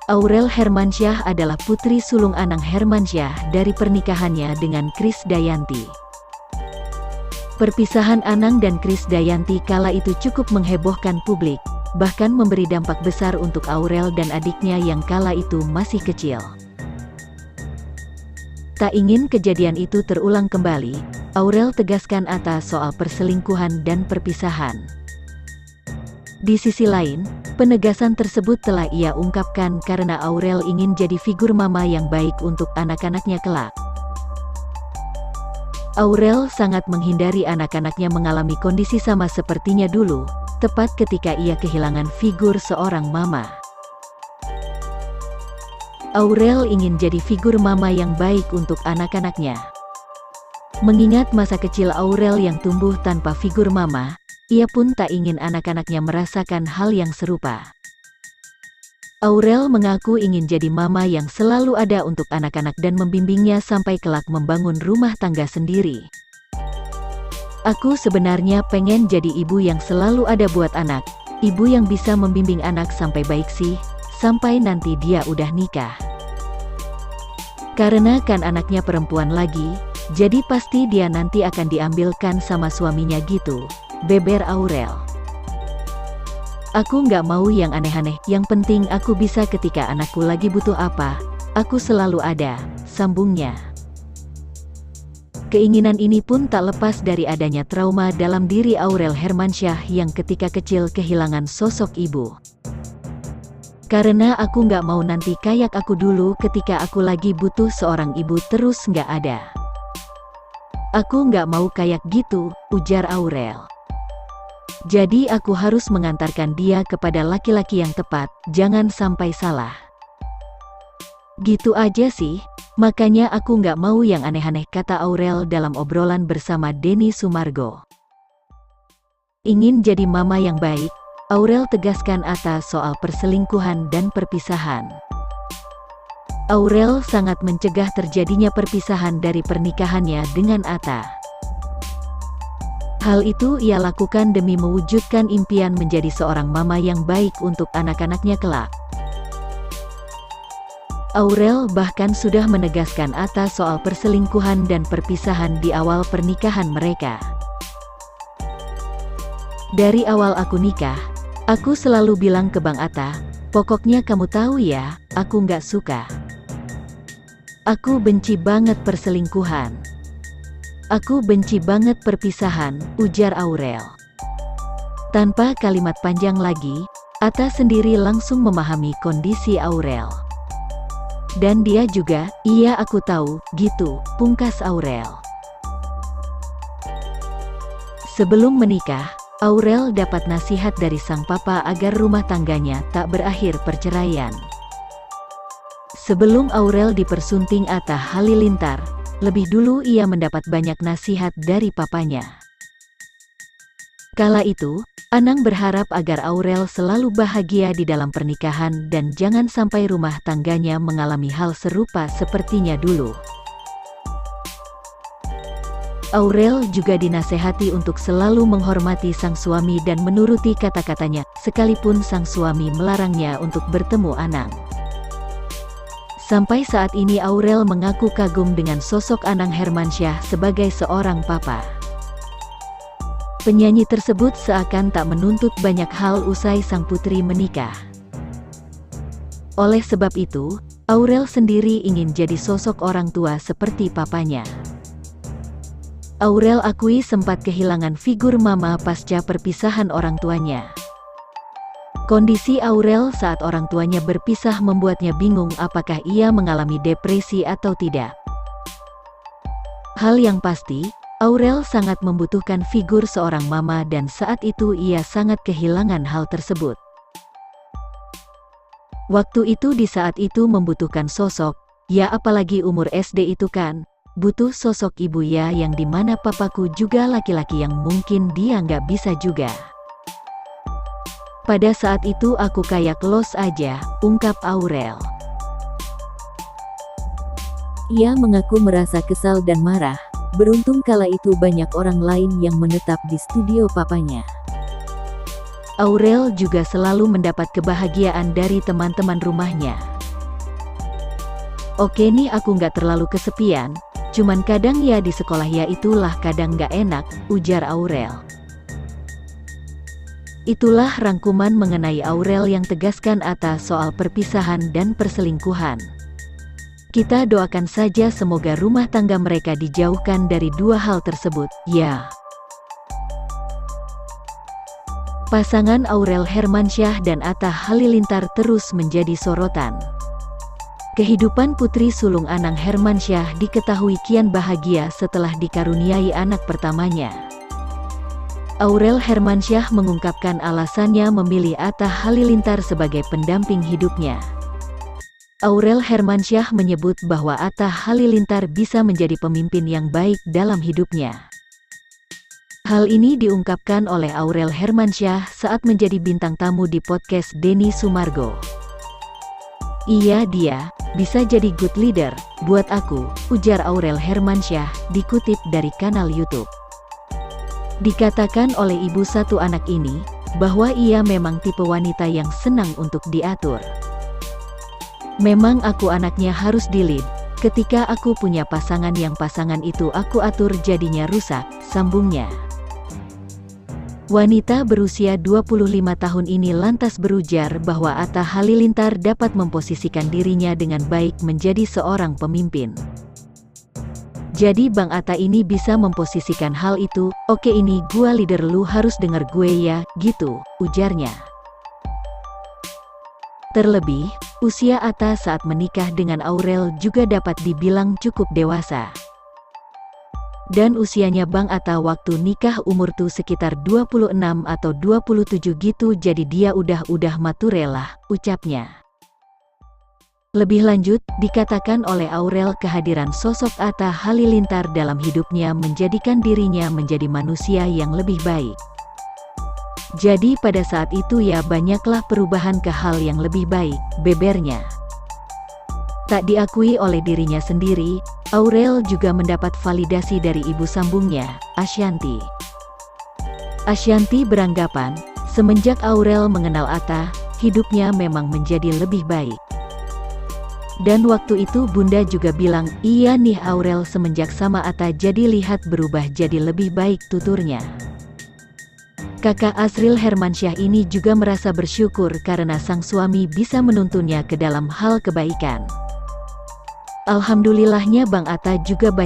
Aurel Hermansyah adalah putri sulung Anang Hermansyah dari pernikahannya dengan Krisdayanti. Perpisahan Anang dan Krisdayanti kala itu cukup menghebohkan publik, bahkan memberi dampak besar untuk Aurel dan adiknya yang kala itu masih kecil. Tak ingin kejadian itu terulang kembali, Aurel tegaskan atas soal perselingkuhan dan perpisahan. Di sisi lain, penegasan tersebut telah ia ungkapkan karena Aurel ingin jadi figur mama yang baik untuk anak-anaknya kelak. Aurel sangat menghindari anak-anaknya mengalami kondisi sama sepertinya dulu, tepat ketika ia kehilangan figur seorang mama. Aurel ingin jadi figur mama yang baik untuk anak-anaknya. Mengingat masa kecil Aurel yang tumbuh tanpa figur mama, ia pun tak ingin anak-anaknya merasakan hal yang serupa. Aurel mengaku ingin jadi mama yang selalu ada untuk anak-anak dan membimbingnya sampai kelak membangun rumah tangga sendiri. Aku sebenarnya pengen jadi ibu yang selalu ada buat anak, ibu yang bisa membimbing anak sampai baik sih, sampai nanti dia udah nikah. Karena kan anaknya perempuan lagi, jadi pasti dia nanti akan diambilkan sama suaminya gitu, beber Aurel. Aku nggak mau yang aneh-aneh, yang penting aku bisa ketika anakku lagi butuh apa, aku selalu ada, sambungnya. Keinginan ini pun tak lepas dari adanya trauma dalam diri Aurel Hermansyah yang ketika kecil kehilangan sosok ibu. Karena aku nggak mau nanti kayak aku dulu ketika aku lagi butuh seorang ibu terus nggak ada. Aku nggak mau kayak gitu, ujar Aurel. Jadi aku harus mengantarkan dia kepada laki-laki yang tepat, jangan sampai salah. Gitu aja sih, makanya aku nggak mau yang aneh-aneh, kata Aurel dalam obrolan bersama Denny Sumargo. Ingin jadi mama yang baik, Aurel tegaskan atas soal perselingkuhan dan perpisahan. Aurel sangat mencegah terjadinya perpisahan dari pernikahannya dengan Atta. Hal itu ia lakukan demi mewujudkan impian menjadi seorang mama yang baik untuk anak-anaknya kelak. Aurel bahkan sudah menegaskan atas soal perselingkuhan dan perpisahan di awal pernikahan mereka. Dari awal aku nikah, aku selalu bilang ke Bang Atta, pokoknya kamu tahu ya, aku nggak suka. Aku benci banget perselingkuhan. Aku benci banget perpisahan, ujar Aurel. Tanpa kalimat panjang lagi, Atta sendiri langsung memahami kondisi Aurel. Dan dia juga, iya aku tahu, gitu, pungkas Aurel. Sebelum menikah, Aurel dapat nasihat dari sang papa agar rumah tangganya tak berakhir perceraian. Sebelum Aurel dipersunting Atta Halilintar, lebih dulu ia mendapat banyak nasihat dari papanya. Kala itu, Anang berharap agar Aurel selalu bahagia di dalam pernikahan dan jangan sampai rumah tangganya mengalami hal serupa sepertinya dulu. Aurel juga dinasehati untuk selalu menghormati sang suami dan menuruti kata-katanya, sekalipun sang suami melarangnya untuk bertemu Anang. Sampai saat ini Aurel mengaku kagum dengan sosok Anang Hermansyah sebagai seorang papa. Penyanyi tersebut seakan tak menuntut banyak hal usai sang putri menikah. Oleh sebab itu, Aurel sendiri ingin jadi sosok orang tua seperti papanya. Aurel akui sempat kehilangan figur mama pasca perpisahan orang tuanya. Kondisi Aurel saat orang tuanya berpisah membuatnya bingung apakah ia mengalami depresi atau tidak. Hal yang pasti, Aurel sangat membutuhkan figur seorang mama dan saat itu ia sangat kehilangan hal tersebut. Waktu itu di saat itu membutuhkan sosok, ya apalagi umur SD itu kan, butuh sosok ibu ya yang dimana papaku juga laki-laki yang mungkin dia nggak bisa juga. Pada saat itu aku kayak los aja, ungkap Aurel. Ia mengaku merasa kesal dan marah, beruntung kala itu banyak orang lain yang menetap di studio papanya. Aurel juga selalu mendapat kebahagiaan dari teman-teman rumahnya. Oke nih aku nggak terlalu kesepian, cuman kadang ya di sekolah ya itulah kadang nggak enak, ujar Aurel. Itulah rangkuman mengenai Aurel yang tegaskan Atta soal perpisahan dan perselingkuhan. Kita doakan saja semoga rumah tangga mereka dijauhkan dari dua hal tersebut, ya. Pasangan Aurel Hermansyah dan Atta Halilintar terus menjadi sorotan. Kehidupan putri sulung Anang Hermansyah diketahui kian bahagia setelah dikaruniai anak pertamanya. Aurel Hermansyah mengungkapkan alasannya memilih Atta Halilintar sebagai pendamping hidupnya. Aurel Hermansyah menyebut bahwa Atta Halilintar bisa menjadi pemimpin yang baik dalam hidupnya. Hal ini diungkapkan oleh Aurel Hermansyah saat menjadi bintang tamu di podcast Denny Sumargo. Iya dia, bisa jadi good leader, buat aku, ujar Aurel Hermansyah, dikutip dari kanal YouTube. Dikatakan oleh ibu satu anak ini, bahwa ia memang tipe wanita yang senang untuk diatur. Memang aku anaknya harus di-lead, ketika aku punya pasangan yang pasangan itu aku atur jadinya rusak, sambungnya. Wanita berusia 25 tahun ini lantas berujar bahwa Atta Halilintar dapat memposisikan dirinya dengan baik menjadi seorang pemimpin. Jadi Bang Atta ini bisa memposisikan hal itu, oke ini gua leader lu harus denger gue ya, gitu, ujarnya. Terlebih, usia Atta saat menikah dengan Aurel juga dapat dibilang cukup dewasa. Dan usianya Bang Atta waktu nikah umur tuh sekitar 26 atau 27 gitu jadi dia udah mature lah, ucapnya. Lebih lanjut, dikatakan oleh Aurel kehadiran sosok Atta Halilintar dalam hidupnya menjadikan dirinya menjadi manusia yang lebih baik. Jadi pada saat itu ya banyaklah perubahan ke hal yang lebih baik, bebernya. Tak diakui oleh dirinya sendiri, Aurel juga mendapat validasi dari ibu sambungnya, Ashanty. Ashanty beranggapan, semenjak Aurel mengenal Atta, hidupnya memang menjadi lebih baik. Dan waktu itu Bunda juga bilang, iya nih Aurel semenjak sama Atta jadi lihat berubah jadi lebih baik tuturnya. Kakak Asril Hermansyah ini juga merasa bersyukur karena sang suami bisa menuntunnya ke dalam hal kebaikan. Alhamdulillahnya Bang Atta juga banyak